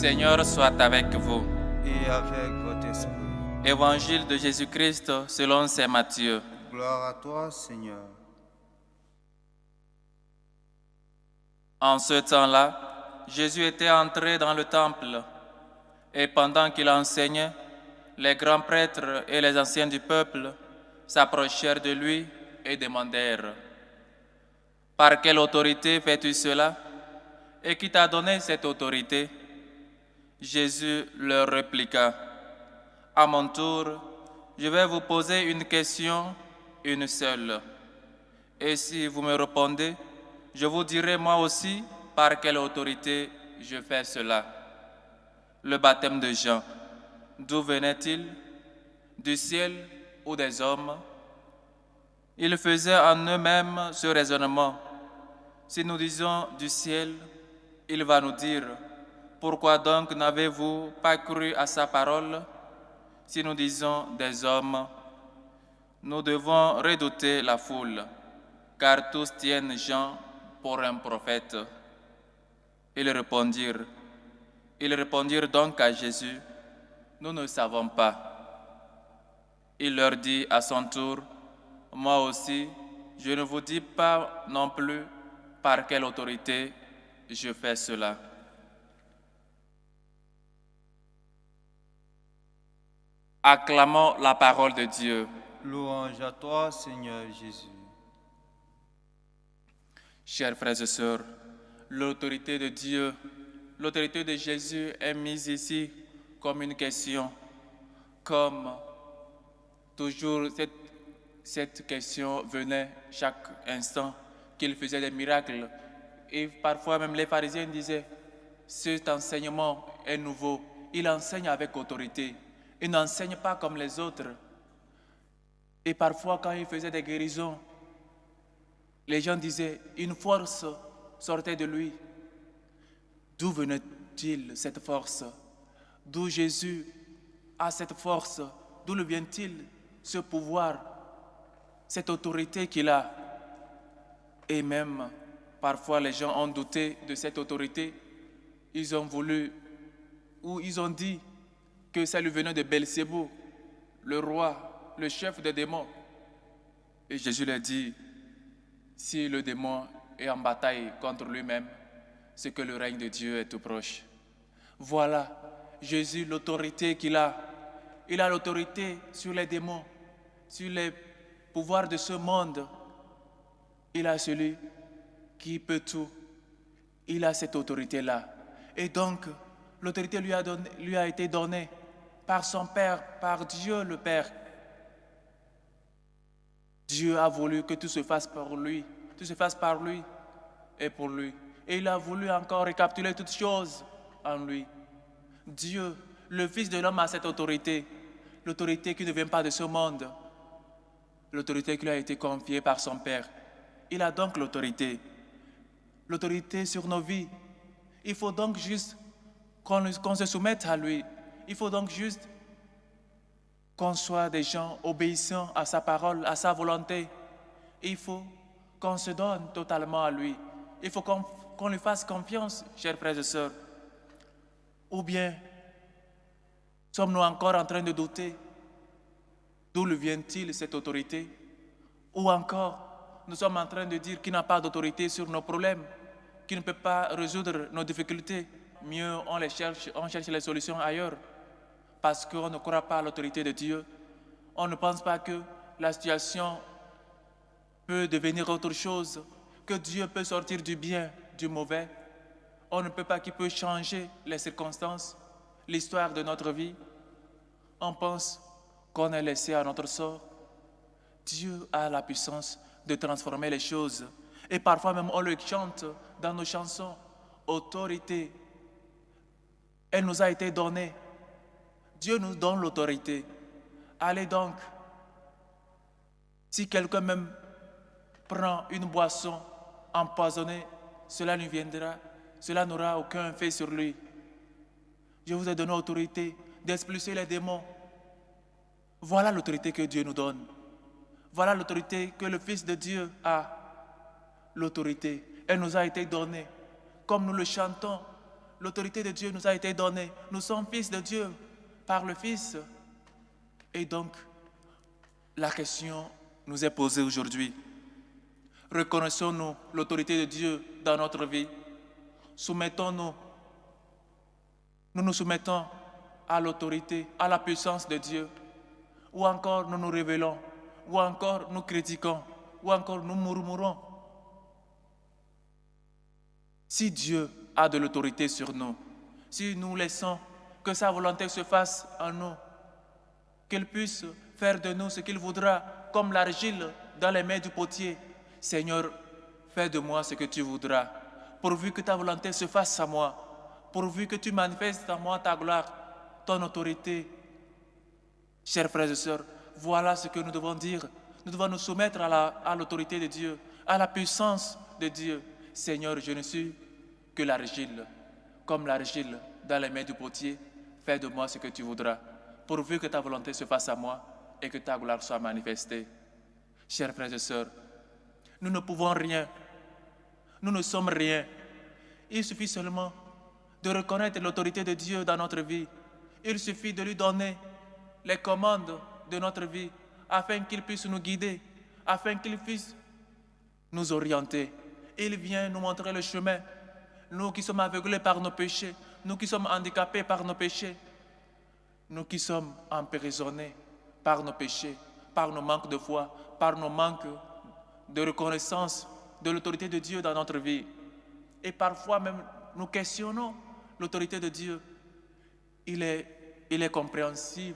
Seigneur soit avec vous. Et avec votre esprit. Évangile de Jésus-Christ selon saint Matthieu. Gloire à toi, Seigneur. En ce temps-là, Jésus était entré dans le temple, et pendant qu'il enseignait, les grands prêtres et les anciens du peuple s'approchèrent de lui et demandèrent: « Par quelle autorité fais-tu cela? Et qui t'a donné cette autorité ?» Jésus leur répliqua: « À mon tour, je vais vous poser une question, une seule. Et si vous me répondez, je vous dirai moi aussi par quelle autorité je fais cela. Le baptême de Jean, d'où venait-il? Du ciel ou des hommes? » Ils faisaient en eux-mêmes ce raisonnement. Si nous disons du ciel, il va nous dire: pourquoi donc n'avez-vous pas cru à sa parole? Si nous disons des hommes, nous devons redouter la foule, car tous tiennent Jean pour un prophète. Ils répondirent donc à Jésus: nous ne savons pas. Il leur dit à son tour: moi aussi, je ne vous dis pas non plus par quelle autorité je fais cela. Acclamons la parole de Dieu. Louange à toi, Seigneur Jésus. Chers frères et sœurs, l'autorité de Dieu, l'autorité de Jésus est mise ici comme une question. Comme toujours, cette question venait chaque instant qu'il faisait des miracles. Et parfois même les pharisiens disaient: cet enseignement est nouveau, il enseigne avec autorité, il n'enseigne pas comme les autres. Et parfois quand il faisait des guérisons, les gens disaient: une force sortait de lui. D'où venait-il cette force? D'où Jésus a cette force? D'où lui vient-il ce pouvoir, cette autorité qu'il a? Et même, parfois les gens ont douté de cette autorité. Ils ont voulu, ou ils ont dit que ça lui venait de Belzébuth, le roi, le chef des démons. Et Jésus leur dit: si le démon est en bataille contre lui-même, c'est que le règne de Dieu est tout proche. Voilà, Jésus, l'autorité qu'il a. Il a l'autorité sur les démons, sur les pouvoirs de ce monde. Il a celui qui peut tout. Il a cette autorité-là. Et donc, l'autorité lui a été donnée par son Père, par Dieu le Père. Dieu a voulu que tout se fasse par lui, tout se fasse par lui et pour lui. Et il a voulu encore récapituler toutes choses en lui. Dieu, le Fils de l'homme, a cette autorité, l'autorité qui ne vient pas de ce monde, l'autorité qui lui a été confiée par son Père. Il a donc l'autorité sur nos vies. Il faut donc juste qu'on se soumette à lui. Il faut donc juste qu'on soit des gens obéissants à sa parole, à sa volonté. Il faut qu'on se donne totalement à lui. Il faut qu'on lui fasse confiance, chers frères et sœurs. Ou bien, sommes-nous encore en train de douter? D'où lui vient-il cette autorité? Ou encore, nous sommes en train de dire qu'il n'a pas d'autorité sur nos problèmes, qu'il ne peut pas résoudre nos difficultés. Mieux, on cherche les solutions ailleurs. Parce qu'on ne croit pas à l'autorité de Dieu. On ne pense pas que la situation peut devenir autre chose, que Dieu peut sortir du bien, du mauvais. On ne peut pas qu'il peut changer les circonstances, l'histoire de notre vie. On pense qu'on est laissé à notre sort. Dieu a la puissance de transformer les choses. Et parfois même on le chante dans nos chansons. Autorité, elle nous a été donnée. Dieu nous donne l'autorité. Allez donc, si quelqu'un même prend une boisson empoisonnée, cela n'aura aucun effet sur lui. Je vous ai donné l'autorité d'expulser les démons. Voilà l'autorité que Dieu nous donne. Voilà l'autorité que le Fils de Dieu a. L'autorité, elle nous a été donnée. Comme nous le chantons, L'autorité de Dieu nous a été donnée. Nous sommes fils de Dieu par le Fils. Et donc, la question nous est posée aujourd'hui. Reconnaissons-nous l'autorité de Dieu dans notre vie? Soumettons-nous. Nous nous soumettons à l'autorité, à la puissance de Dieu. Ou encore nous nous révélons, ou encore nous critiquons, ou encore nous murmurons. Si Dieu a de l'autorité sur nous, si nous laissons que sa volonté se fasse en nous, qu'il puisse faire de nous ce qu'il voudra, comme l'argile dans les mains du potier. Seigneur, fais de moi ce que tu voudras, pourvu que ta volonté se fasse à moi, pourvu que tu manifestes en moi ta gloire, ton autorité. Chers frères et sœurs, voilà ce que nous devons dire. Nous devons nous soumettre à l'autorité de Dieu, à la puissance de Dieu. Seigneur, je ne suis que l'argile, comme l'argile dans les mains du potier. Fais de moi ce que tu voudras, pourvu que ta volonté se fasse à moi et que ta gloire soit manifestée. Chers frères et sœurs, nous ne pouvons rien. Nous ne sommes rien. Il suffit seulement de reconnaître l'autorité de Dieu dans notre vie. Il suffit de lui donner les commandes de notre vie afin qu'il puisse nous guider, afin qu'il puisse nous orienter. Il vient nous montrer le chemin. Nous qui sommes aveuglés par nos péchés, nous qui sommes handicapés par nos péchés, nous qui sommes emprisonnés par nos péchés, par nos manques de foi, par nos manques de reconnaissance de l'autorité de Dieu dans notre vie. Et parfois même, nous questionnons l'autorité de Dieu. Il est compréhensif.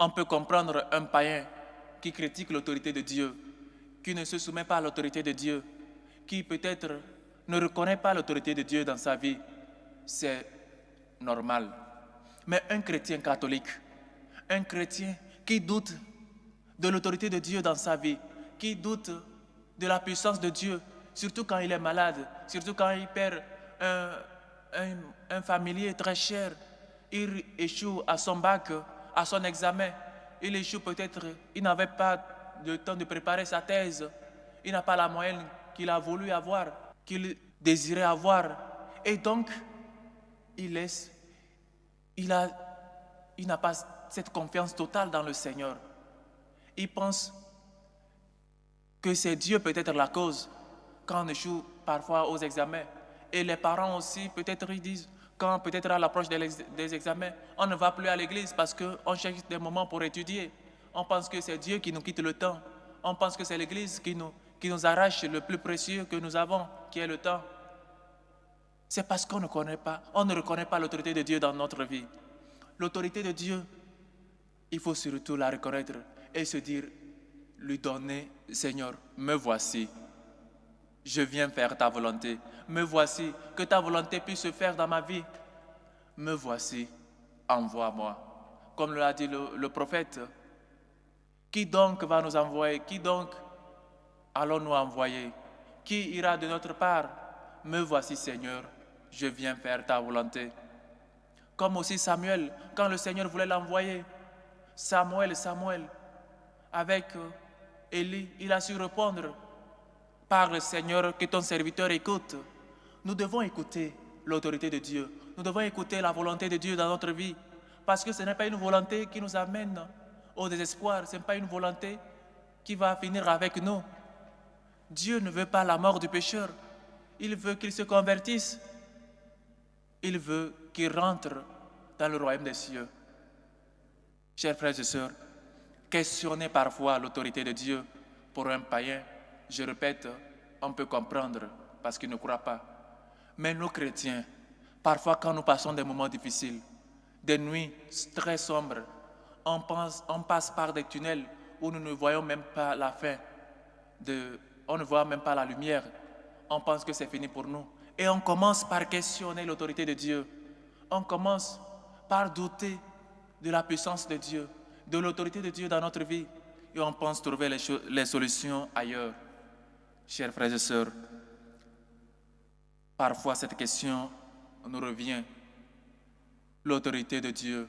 On peut comprendre un païen qui critique l'autorité de Dieu, qui ne se soumet pas à l'autorité de Dieu, qui peut-être ne reconnaît pas l'autorité de Dieu dans sa vie. C'est normal. Mais un chrétien catholique, un chrétien qui doute de l'autorité de Dieu dans sa vie, qui doute de la puissance de Dieu, surtout quand il est malade, surtout quand il perd un familier très cher, il échoue à son bac, à son examen, il échoue peut-être, il n'avait pas le temps de préparer sa thèse, il n'a pas la moyenne qu'il a voulu avoir, qu'il désirait avoir, et donc il n'a pas cette confiance totale dans le Seigneur. Il pense que c'est Dieu peut-être la cause quand on échoue parfois aux examens. Et les parents aussi, peut-être ils disent, quand peut-être à l'approche des examens, on ne va plus à l'église parce qu'on cherche des moments pour étudier. On pense que c'est Dieu qui nous quitte le temps. On pense que c'est l'église qui nous arrache le plus précieux que nous avons, qui est le temps. C'est parce qu'on ne reconnaît pas l'autorité de Dieu dans notre vie. L'autorité de Dieu, il faut surtout la reconnaître et se dire, lui donner, Seigneur, me voici. Je viens faire ta volonté. Me voici, que ta volonté puisse se faire dans ma vie. Me voici, envoie-moi. Comme l'a dit le prophète, qui donc va nous envoyer? Qui donc allons-nous envoyer? Qui ira de notre part? Me voici, Seigneur, je viens faire ta volonté. Comme aussi Samuel, quand le Seigneur voulait l'envoyer, Samuel, avec Élie, il a su répondre, parle Seigneur, que ton serviteur écoute. Nous devons écouter l'autorité de Dieu. Nous devons écouter la volonté de Dieu dans notre vie. Parce que ce n'est pas une volonté qui nous amène au désespoir. Ce n'est pas une volonté qui va finir avec nous. Dieu ne veut pas la mort du pécheur. Il veut qu'il se convertisse. Il veut qu'il rentre dans le royaume des cieux. Chers frères et sœurs, questionner parfois l'autorité de Dieu pour un païen, je répète, on peut comprendre parce qu'il ne croit pas. Mais nous chrétiens, parfois quand nous passons des moments difficiles, des nuits très sombres, on passe par des tunnels où nous ne voyons même pas la fin, on ne voit même pas la lumière, on pense que c'est fini pour nous. Et on commence par questionner l'autorité de Dieu. On commence par douter de la puissance de Dieu, de l'autorité de Dieu dans notre vie. Et on pense trouver les solutions ailleurs. Chers frères et sœurs, parfois cette question nous revient. L'autorité de Dieu,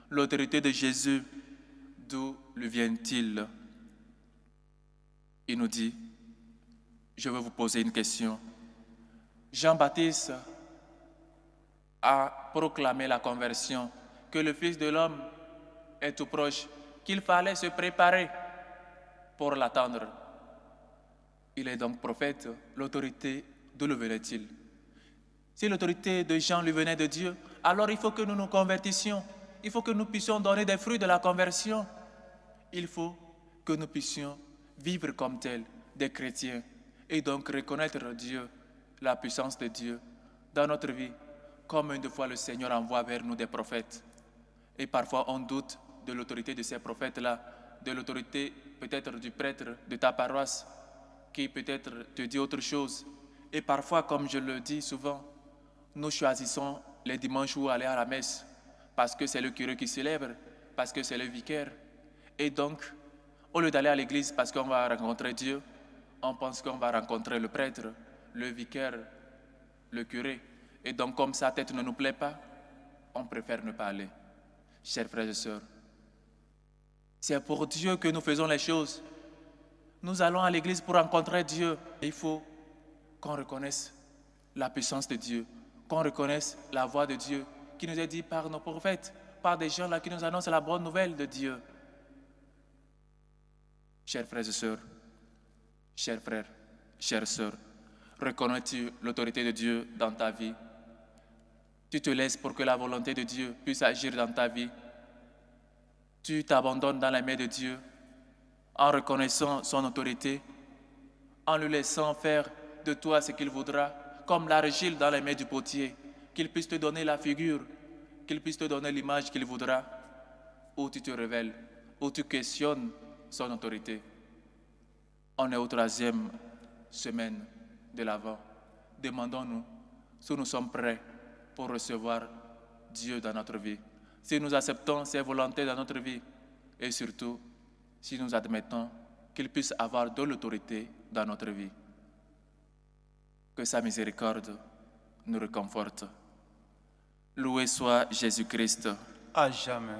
l'autorité de Jésus, d'où lui vient-il? Il nous dit, je vais vous poser une question. Jean-Baptiste a proclamé la conversion, que le Fils de l'homme est tout proche, qu'il fallait se préparer pour l'attendre. Il est donc prophète. L'autorité, d'où le venait-il? Si l'autorité de Jean lui venait de Dieu, alors il faut que nous nous convertissions. Il faut que nous puissions donner des fruits de la conversion. Il faut que nous puissions vivre comme tels, des chrétiens, et donc reconnaître Dieu, la puissance de Dieu dans notre vie, comme une fois le Seigneur envoie vers nous des prophètes. Et parfois on doute de l'autorité de ces prophètes-là, de l'autorité peut-être du prêtre de ta paroisse, qui peut-être te dit autre chose. Et parfois, comme je le dis souvent, nous choisissons les dimanches où aller à la messe, parce que c'est le curé qui célèbre, parce que c'est le vicaire. Et donc, au lieu d'aller à l'église parce qu'on va rencontrer Dieu, on pense qu'on va rencontrer le prêtre, le vicaire, le curé. Et donc, comme sa tête ne nous plaît pas, on préfère ne pas aller. Chers frères et sœurs, c'est pour Dieu que nous faisons les choses. Nous allons à l'église pour rencontrer Dieu. Il faut qu'on reconnaisse la puissance de Dieu, qu'on reconnaisse la voix de Dieu qui nous est dite par nos prophètes, par des gens là qui nous annoncent la bonne nouvelle de Dieu. Chers frères et sœurs, chers frères, chères sœurs, reconnais-tu l'autorité de Dieu dans ta vie? Tu te laisses pour que la volonté de Dieu puisse agir dans ta vie. Tu t'abandonnes dans la main de Dieu en reconnaissant son autorité, en lui laissant faire de toi ce qu'il voudra, comme l'argile dans les mains du potier, qu'il puisse te donner la figure, qu'il puisse te donner l'image qu'il voudra, où tu te révèles, où tu questionnes son autorité. On est au 3e semaine de l'Avent. Demandons-nous si nous sommes prêts pour recevoir Dieu dans notre vie, si nous acceptons ses volontés dans notre vie et surtout si nous admettons qu'il puisse avoir de l'autorité dans notre vie. Que sa miséricorde nous réconforte. Loué soit Jésus-Christ. À jamais.